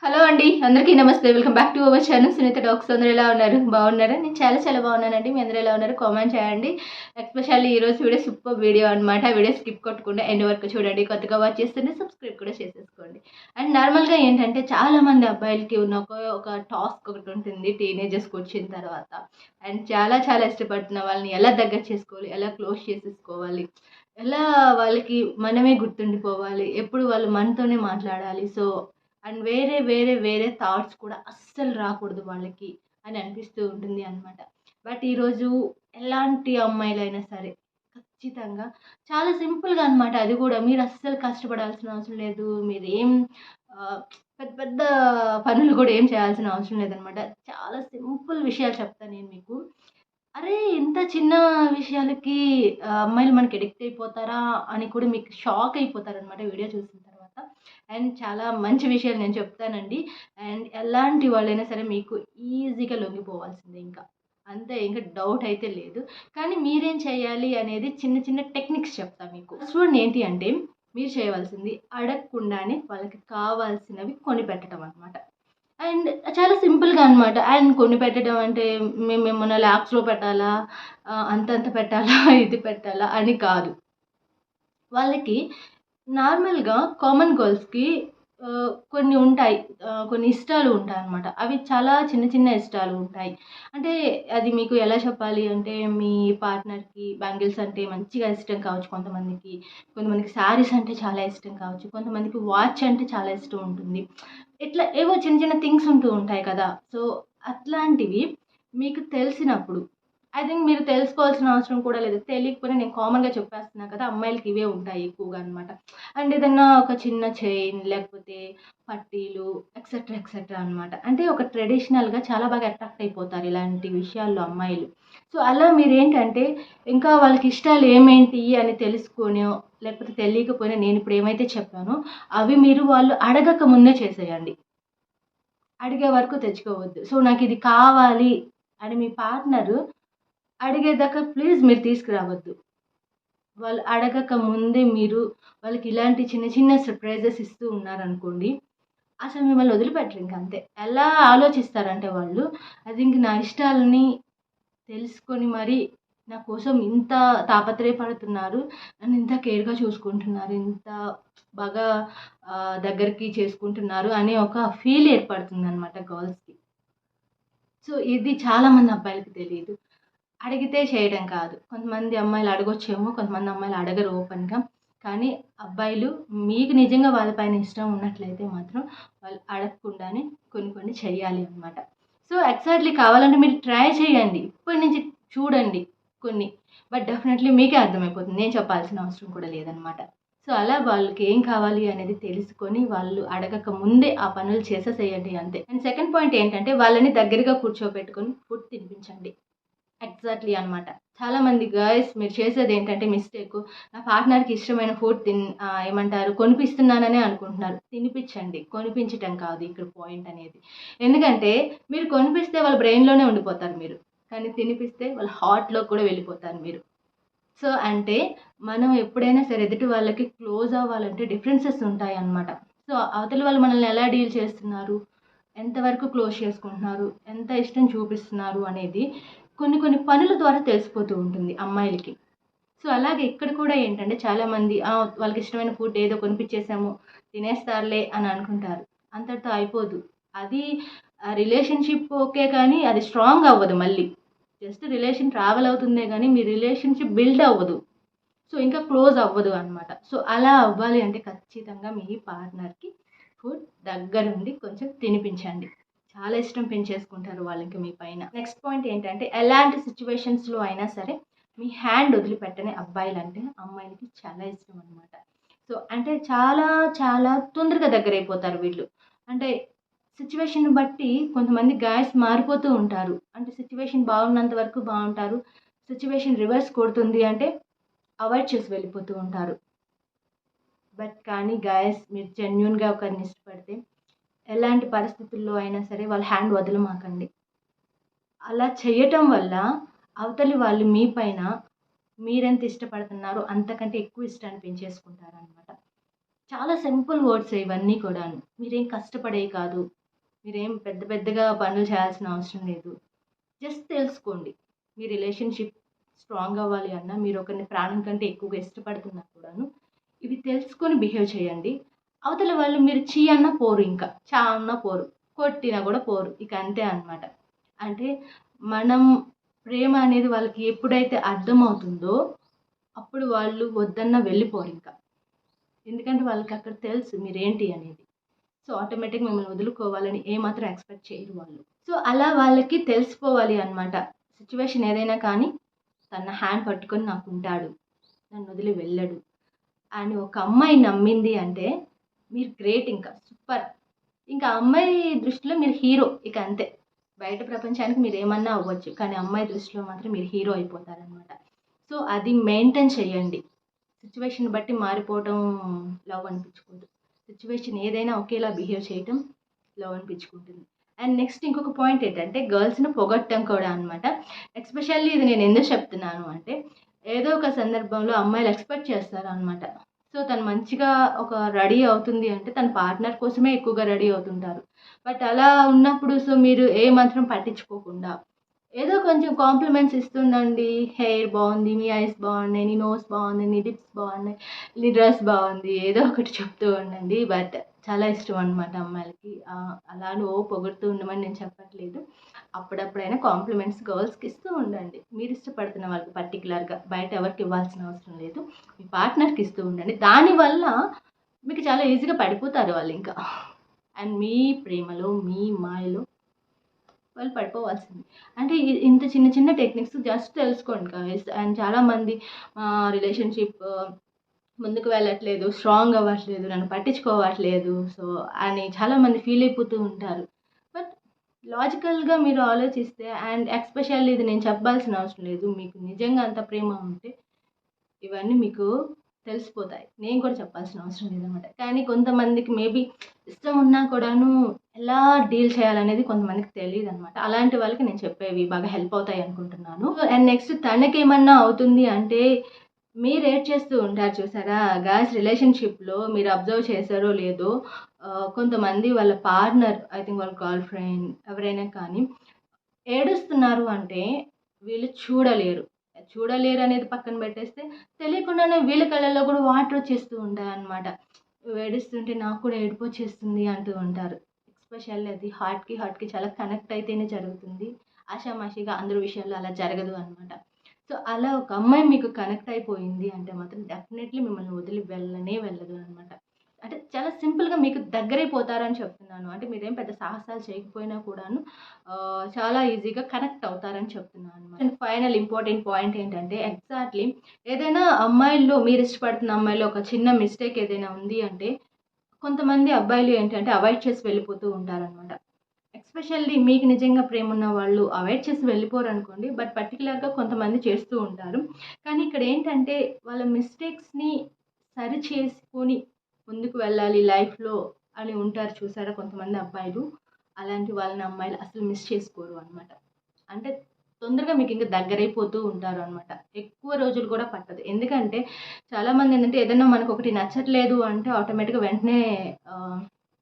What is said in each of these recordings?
Hello అండి, అందరికీ నమస్తే. Welcome back to our channel Sunitha talks. అందరూ ఎలా ఉన్నారు? బాగున్నారా? నేను చాలా బాగున్నానండి. మీ అందరూ ఎలా ఉన్నారు? కామెంట్ చేయండి. ఎస్పెషల్లీ ఈరోజు వీడియో సూపర్ వీడియో అనమాట. వీడియో స్కిప్ కొట్టకుండా ఎండ్ వరకు చూడండి. కొత్తగా వాచ్ చేస్తుంటే సబ్స్క్రైబ్ కూడా చేసేసుకోండి. అండ్ నార్మల్గా ఏంటంటే చాలామంది అబ్బాయిలకి ఉన్న ఒక టాస్క్ ఒకటి ఉంటుంది టీనేజర్స్కి వచ్చిన తర్వాత. అండ్ చాలా ఇష్టపడుతున్న వాళ్ళని ఎలా దగ్గర చేసుకోవాలి, ఎలా క్లోజ్ చేసేసుకోవాలి, ఎలా వాళ్ళకి మనమే గుర్తుండిపోవాలి, ఎప్పుడు వాళ్ళు మనతోనే మాట్లాడాలి. సో అండ్ వేరే థాట్స్ కూడా అస్సలు రాకూడదు వాళ్ళకి అని అనిపిస్తూ ఉంటుంది అనమాట. బట్ ఈరోజు ఎలాంటి అమ్మాయిలైనా సరే ఖచ్చితంగా చాలా సింపుల్గా అనమాట. అది కూడా మీరు అస్సలు కష్టపడాల్సిన అవసరం లేదు. మీరేం ఆహ్, పెద్ద పెద్ద పనులు కూడా ఏం చేయాల్సిన అవసరం లేదనమాట. చాలా సింపుల్ విషయాలు చెప్తా నేను మీకు. అరే! ఇంత చిన్న విషయాలకి అమ్మాయిలు మనకి అడిక్ట్ అయిపోతారా అని కూడా మీకు షాక్ అయిపోతారనమాట వీడియో చూసిన తర్వాత. అండ్ చాలా మంచి విషయాలు నేను చెప్తానండి. అండ్ ఎలాంటి వాళ్ళైనా సరే మీకు ఈజీగా లొంగిపోవాల్సిందే ఇంకా. అంతే, ఇంక డౌట్ అయితే లేదు. కానీ మీరేం చేయాలి అనేది చిన్న టెక్నిక్స్ చెప్తా మీకు. ఫస్ట్ వన్ ఏంటి అంటే మీరు చేయవలసింది అడగకుండానే వాళ్ళకి కావాల్సినవి కొనిపెట్టడం అనమాట. అండ్ చాలా సింపుల్‌గా అనమాట. అండ్ కొనిపెట్టడం అంటే మేమేమన్నా ల్యాబ్స్‌లో పెట్టాలా, అంతంత పెట్టాలా, ఇది పెట్టాలా అని కాదు. వాళ్ళకి నార్మల్‌గా కామన్ గర్ల్స్‌కి కొన్ని ఉంటాయి. కొన్ని ఇష్టాలు ఉంటాయన్నమాట. అవి చాలా చిన్న ఇష్టాలు ఉంటాయి. అంటే అది మీకు ఎలా చెప్పాలి అంటే మీ పార్ట్నర్‌కి బ్యాంగిల్స్ అంటే మంచిగా ఇష్టం కావచ్చు కొంతమందికి. కొంతమందికి శారీస్ అంటే చాలా ఇష్టం కావచ్చు. కొంతమందికి వాచ్ అంటే చాలా ఇష్టం ఉంటుంది. ఇట్లా ఏవో చిన్న థింగ్స్ ఉంటూ ఉంటాయి కదా! సో, అట్లాంటివి మీకు తెలిసినప్పుడు ఐ థింక్ మీరు తెలుసుకోవాల్సిన అవసరం కూడా లేదు. తెలియకపోయినా నేను కామన్‌గా చెప్పేస్తున్నా కదా! అమ్మాయిలకి ఇవే ఉంటాయి ఎక్కువగా అనమాట. అండ్ ఏదన్నా ఒక చిన్న చైన్ లేకపోతే పట్టీలు ఎక్సెట్రా అనమాట. అంటే ఒక ట్రెడిషనల్‌గా చాలా బాగా అట్రాక్ట్ అయిపోతారు ఇలాంటి విషయాల్లో అమ్మాయిలు. సో, అలా మీరేంటంటే ఇంకా వాళ్ళకి ఇష్టాలు ఏమేంటి అని తెలుసుకొనో, లేకపోతే తెలియకపోయినా నేనిప్పుడు ఏమైతే చెప్పానో అవి మీరు వాళ్ళు అడగక ముందే చేసేయండి. అడిగే వరకు తెచ్చుకోవద్దు. సో, నాకిది కావాలి అని మీ పార్ట్నరు అడిగేదాకా ప్లీజ్ మీరు తీసుకురావద్దు. వాళ్ళు అడగక ముందే మీరు వాళ్ళకి ఇలాంటి చిన్న సర్‌ప్రైజెస్ ఇస్తూ ఉన్నారనుకోండి, అసలు మిమ్మల్ని వదిలిపెట్టరింక అంతే. ఎలా ఆలోచిస్తారంటే వాళ్ళు, అది ఇంక నా ఇష్టాలని తెలుసుకొని మరి నా కోసం ఇంత తాపత్రయపడుతున్నారు. నన్ను ఇంత కేర్‌గా చూసుకుంటున్నారు. ఇంత బాగా దగ్గరికి చేసుకుంటున్నారు అనే ఒక ఫీల్ ఏర్పడుతుందనమాట గర్ల్స్‌కి. సో, ఇది చాలామంది అబ్బాయిలకి తెలీదు. అడిగితే చేయడం కాదు. కొంతమంది అమ్మాయిలు అడగొచ్చేమో, కొంతమంది అమ్మాయిలు అడగరు ఓపెన్‌గా. కానీ అబ్బాయిలు మీకు నిజంగా వాళ్ళ పైన ఇష్టం ఉన్నట్లయితే మాత్రం వాళ్ళు అడగకుండానే కొన్ని చెయ్యాలి అన్నమాట. సో, ఎగ్జాక్ట్‌లీ కావాలంటే మీరు ట్రై చేయండి. ఇప్పటి నుంచి చూడండి కొన్ని. బట్ డెఫినెట్‌లీ మీకే అర్థమైపోతుంది. నేను చెప్పాల్సిన అవసరం కూడా లేదనమాట. సో, అలా వాళ్ళకి ఏం కావాలి అనేది తెలుసుకొని వాళ్ళు అడగక ముందే ఆ పనులు చేసేసేయండి అంతే. అండ్ సెకండ్ పాయింట్ ఏంటంటే వాళ్ళని దగ్గరగా కూర్చోబెట్టుకొని ఫుడ్ తినిపించండి. ఎగ్జాక్ట్‌లీ అనమాట. చాలామంది గర్ల్స్ మీరు చేసేదేంటంటే మిస్టేకు, నా పార్ట్నర్‌కి ఇష్టమైన ఫుడ్ ఏమంటారు కొనిపిస్తున్నాననే అనుకుంటున్నారు. తినిపిచ్చండి. కొనిపించటం కాదు ఇక్కడ పాయింట్ అనేది. ఎందుకంటే మీరు కొనిపిస్తే వాళ్ళ బ్రెయిన్‌లోనే ఉండిపోతారు మీరు. కానీ తినిపిస్తే వాళ్ళ హార్ట్‌లోకి కూడా వెళ్ళిపోతారు మీరు. సో, అంటే మనం ఎప్పుడైనా సరే ఎదుటి వాళ్ళకి క్లోజ్ అవ్వాలంటే డిఫరెన్సెస్ ఉంటాయన్నమాట. సో, అవతల వాళ్ళు మనల్ని ఎలా డీల్ చేస్తున్నారు, ఎంతవరకు క్లోజ్ చేసుకుంటున్నారు, ఎంత ఇష్టం చూపిస్తున్నారు అనేది కొన్ని పనుల ద్వారా తెలిసిపోతూ ఉంటుంది అమ్మాయిలకి. సో, అలాగే ఇక్కడ కూడా ఏంటంటే చాలామంది వాళ్ళకి ఇష్టమైన ఫుడ్ ఏదో కొనిపించేసాము, తినేస్తారులే అని అనుకుంటారు. అంతటితో అయిపోదు. అది రిలేషన్‌షిప్ ఓకే కానీ అది స్ట్రాంగ్ అవ్వదు మళ్ళీ. జస్ట్ రిలేషన్ ట్రావెల్ అవుతుందే గానీ మీ రిలేషన్‌షిప్ బిల్డ్ అవ్వదు. సో, ఇంకా క్లోజ్ అవ్వదు అనమాట. సో, అలా అవ్వాలి అంటే ఖచ్చితంగా మీ పార్ట్నర్‌కి ఫుడ్ దగ్గరుండి కొంచెం తినిపించండి. చాలా ఇష్టం పెంచేసుకుంటారు వాళ్ళింక మీ పైన. నెక్స్ట్ పాయింట్ ఏంటంటే ఎలాంటి సిట్యుయేషన్స్‌లో అయినా సరే మీ హ్యాండ్ వదిలిపెట్టని అబ్బాయిలంటే అమ్మాయిలకి చాలా ఇష్టం అనమాట. సో, అంటే చాలా తొందరగా దగ్గరైపోతారు వీళ్ళు. అంటే సిట్యుయేషన్‌ని బట్టి కొంతమంది గాయ్స్ మారిపోతూ ఉంటారు. అంటే సిట్యుయేషన్ బాగున్నంత వరకు బావుంటారు. సిట్యుయేషన్ రివర్స్ కొడుతుంది అంటే అవాయిడ్ చేసి వెళ్ళిపోతూ ఉంటారు. బట్ కానీ గాయ్స్ మీరు జెన్యూన్‌గా ఒకరిని ఇష్టపడితే ఎలాంటి పరిస్థితుల్లో అయినా సరే వాళ్ళ హ్యాండ్ వదలమాకండి. అలా చేయటం వల్ల అవతలి వాళ్ళు మీ పైన మీరెంత ఇష్టపడుతున్నారో అంతకంటే ఎక్కువ ఇష్టాన్ని పెంచేసుకుంటారనమాట. చాలా సింపుల్ వర్డ్స్ ఇవన్నీ కూడాను. మీరేం కష్టపడేవి కాదు. మీరేం పెద్ద పెద్దగా పనులు చేయాల్సిన అవసరం లేదు. జస్ట్ తెలుసుకోండి. మీ రిలేషన్‌షిప్ స్ట్రాంగ్ అవ్వాలి అన్నా, మీరొకరిని ప్రాణం కంటే ఎక్కువగా ఇష్టపడుతున్నా కూడాను, ఇవి తెలుసుకొని బిహేవ్ చేయండి. అవతల వాళ్ళు మీరు ఛీ అన్నా పోరు ఇంకా. ఛా అన్నా పోరు. కొట్టినా గూడా పోరు. ఇక అంతే అనమాట. అంటే మనం ప్రేమ అనేది వాళ్ళకి ఎప్పుడైతే అర్థమవుతుందో, అప్పుడు వాళ్ళు వద్దన్నా వెళ్ళిపోరింక. ఎందుకంటే వాళ్ళకక్కడ తెలుసు మీరేంటి అనేది. సో, ఆటోమేటిక్‌గా మిమ్మల్ని వదులుకోవాలని ఏమాత్రం ఎక్స్‌పెక్ట్ చేయరు వాళ్ళు. సో, అలా వాళ్ళకి తెలిసిపోవాలి అనమాట. సిట్యుయేషన్ ఏదైనా కానీ తన హ్యాండ్ పట్టుకొని నాకుంటాడు. నన్నొదిలి వెళ్ళడు అని ఒక అమ్మాయి నమ్మింది అంటే మీరు గ్రేట్ ఇంకా. సూపర్. ఇంకా అమ్మాయి దృష్టిలో మీరు హీరో ఇక అంతే. బయట ప్రపంచానికి మీరేమన్నా అవ్వచ్చు. కానీ అమ్మాయి దృష్టిలో మాత్రం మీరు హీరో అయిపోతారనమాట. సో, అది మెయింటైన్ చేయండి. సిట్యుయేషన్ బట్టి మారిపోవటం లవ్ అనిపించుకోదు. సిట్యుయేషన్ ఏదైనా ఒకేలా బిహేవ్ చేయటం లవ్ అనిపించుకుంటుంది. అండ్ నెక్స్ట్ ఇంకొక పాయింట్ ఏంటంటే గర్ల్స్‌ని పొగట్టం కూడా అనమాట. ఎస్పెషల్లీ ఇది నేను ఎందుకు చెప్తున్నాను అంటే, ఏదో ఒక సందర్భంలో అమ్మాయిలు ఎక్స్‌పెక్ట్ చేస్తారనమాట. సో, తను మంచిగా ఒక రెడీ అవుతుంది అంటే తన పార్ట్నర్ కోసమే ఎక్కువగా రెడీ అవుతుంటారు. బట్ అలా ఉన్నప్పుడు సో, మీరు ఏమాత్రం పట్టించుకోకుండా ఏదో కొంచెం కాంప్లిమెంట్స్ ఇస్తుండండి. హెయిర్ బావుంది, మీ ఐస్ బాగున్నాయి, నీ నోస్ బాగుంది, నీ లిప్స్ బాగున్నాయి, నీ డ్రెస్ బాగుంది. ఏదో ఒకటి చెప్తూ ఉండండి. బట్ చాలా ఇష్టం అనమాట అమ్మాయిలకి. అలా అని పొగుడుతూ ఉండమని నేను చెప్పట్లేదు. అప్పుడప్పుడైనా కాంప్లిమెంట్స్ గర్ల్స్‌కి ఇస్తూ ఉండండి. మీరు ఇష్టపడుతున్న వాళ్ళకి పర్టిక్యులర్‌గా బయట ఎవరికి ఇవ్వాల్సిన అవసరం లేదు. మీ పార్ట్నర్‌కి ఇస్తూ ఉండండి. దానివల్ల మీకు చాలా ఈజీగా పడిపోతారు వాళ్ళింకా. అండ్ మీ ప్రేమలో, మీ మాయలో వాళ్ళు పడిపోవాల్సింది. అంటే ఇంత చిన్న చిన్న టెక్నిక్స్ జస్ట్ తెలుసుకోండి గాయ్స్. అండ్ చాలామంది రిలేషన్‌షిప్ ముందుకు వెళ్ళట్లేదు, స్ట్రాంగ్ అవ్వట్లేదు, నన్ను పట్టించుకోవట్లేదు. సో, అని చాలామంది ఫీల్ అయిపోతూ ఉంటారు. బట్ లాజికల్‌గా మీరు ఆలోచిస్తే అండ్ ఎస్పెషల్లీ ఇది నేను చెప్పాల్సిన అవసరం లేదు. మీకు నిజంగా అంత ప్రేమ ఉంటే ఇవన్నీ మీకు తెలిసిపోతాయి. నేను కూడా చెప్పాల్సిన అవసరం లేదనమాట. కానీ కొంతమందికి మేబీ ఇష్టం ఉన్నా కూడాను ఎలా డీల్ చేయాలనేది కొంతమందికి తెలీదనమాట. అలాంటి వాళ్ళకి నేను చెప్పేవి బాగా హెల్ప్ అవుతాయి అనుకుంటున్నాను. అండ్ నెక్స్ట్ తనకేమన్నా అవుతుంది అంటే మీరు ఏడ్ చేస్తూ ఉంటారు చూసారా? గాయ్స్ రిలేషన్‌షిప్‌లో మీరు అబ్జర్వ్ చేశారో లేదో కొంతమంది వాళ్ళ పార్ట్నర్ ఐ థింక్ వాళ్ళ గర్ల్ ఫ్రెండ్ ఎవరైనా కానీ ఏడుస్తున్నారు అంటే వీళ్ళు చూడలేరు. చూడలేరనేది పక్కన పెట్టేస్తే తెలియకుండానే వీళ్ళ కళ్ళల్లో కూడా వాటర్ వచ్చేస్తూ ఉంటాయన్నమాట. ఏడుస్తుంటే నాకు కూడా ఏడుపొచ్చేస్తుంది అంటూ ఉంటారు. ఎస్పెషల్లీ అది హార్ట్‌కి చాలా కనెక్ట్ అయితేనే జరుగుతుంది. ఆషామాషీగా అందరి విషయాల్లో అలా జరగదు అనమాట. సో, అలా ఒక అమ్మాయి మీకు కనెక్ట్ అయిపోయింది అంటే మాత్రం డెఫినెట్‌లీ మిమ్మల్ని వదిలి వెళ్ళనే వెళ్ళదు అనమాట. అంటే చాలా సింపుల్‌గా మీకు దగ్గరైపోతారని చెప్తున్నాను. అంటే మీరేం పెద్ద సాహసాలు చేయకపోయినా కూడాను చాలా ఈజీగా కనెక్ట్ అవుతారని చెప్తున్నాను అనమాట. అండ్ ఫైనల్ ఇంపార్టెంట్ పాయింట్ ఏంటంటే ఎగ్జాక్ట్‌లీ ఏదైనా అమ్మాయిల్లో మీరు ఇష్టపడుతున్న అమ్మాయిలో ఒక చిన్న మిస్టేక్ ఏదైనా ఉంది అంటే కొంతమంది అబ్బాయిలు ఏంటంటే అవాయిడ్ చేసి వెళ్ళిపోతూ ఉంటారనమాట. ఎస్పెషల్లీ మీకు నిజంగా ప్రేమున్న వాళ్ళు అవాయిడ్ చేసి వెళ్ళిపోరనుకోండి. బట్ పర్టిక్యులర్‌గా కొంతమంది చేస్తూ ఉంటారు. కానీ ఇక్కడ ఏంటంటే వాళ్ళ మిస్టేక్స్‌ని సరిచేసుకొని ముందుకు వెళ్ళాలి లైఫ్‌లో అని ఉంటారు చూసారా కొంతమంది అబ్బాయిలు. అలాంటి వాళ్ళని అమ్మాయిలు అసలు మిస్ చేసుకోరు అనమాట. అంటే తొందరగా మీకు ఇంకా దగ్గరైపోతూ ఉంటారనమాట. ఎక్కువ రోజులు కూడా పట్టదు. ఎందుకంటే చాలామంది ఏంటంటే ఏదైనా మనకొకటి నచ్చట్లేదు అంటే ఆటోమేటిక్‌గా వెంటనే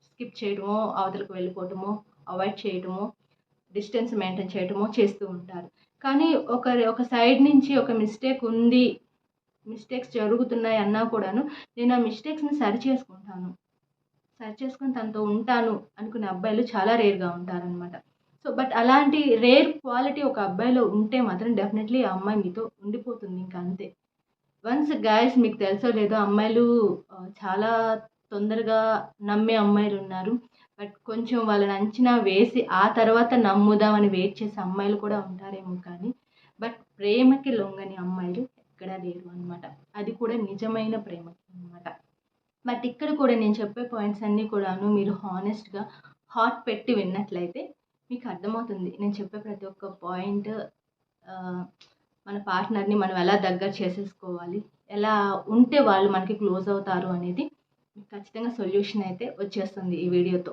స్కిప్ చేయడమో, అవతలకి వెళ్ళిపోవటమో, అవాయిడ్ చేయటమో, డిస్టెన్స్ మెయింటైన్ చేయటమో చేస్తూ ఉంటారు. కానీ ఒక సైడ్ నుంచి ఒక మిస్టేక్ ఉంది, మిస్టేక్స్ జరుగుతున్నాయి అన్నా కూడాను నేను ఆ మిస్టేక్స్‌ని సరిచేసుకుంటాను. సరిచేసుకొని తనతో ఉంటాను అనుకునే అబ్బాయిలు చాలా రేర్‌గా ఉంటారనమాట. సో, బట్ అలాంటి రేర్ క్వాలిటీ ఒక అబ్బాయిలో ఉంటే మాత్రం డెఫినెట్‌లీ ఆ అమ్మాయి మీతో ఉండిపోతుంది ఇంక అంతే. వన్స్ గాయ్స్ మీకు తెలుసో లేదో అమ్మాయిలు చాలా తొందరగా నమ్మే అమ్మాయిలున్నారు. బట్ కొంచెం వాళ్ళని అంచనా వేసి ఆ తర్వాత నమ్ముదామని వెయిట్ చేసే అమ్మాయిలు కూడా ఉంటారేమో కానీ, బట్ ప్రేమకి లొంగని అమ్మాయిలు ఎక్కడా లేరు అనమాట. అది కూడా నిజమైన ప్రేమకి అనమాట. బట్ ఇక్కడ కూడా నేను చెప్పే పాయింట్స్ అన్నీ కూడాను మీరు హానెస్ట్‌గా హార్ట్ పెట్టి విన్నట్లయితే మీకు అర్థమవుతుంది. నేను చెప్పే ప్రతి ఒక్క పాయింట్ ఆహ్, మన పార్ట్నర్‌ని మనం ఎలా దగ్గర చేసేసుకోవాలి, ఎలా ఉంటే వాళ్ళు మనకి క్లోజ్ అవుతారు అనేది మీకు ఖచ్చితంగా సొల్యూషన్ అయితే వచ్చేస్తుంది ఈ వీడియోతో.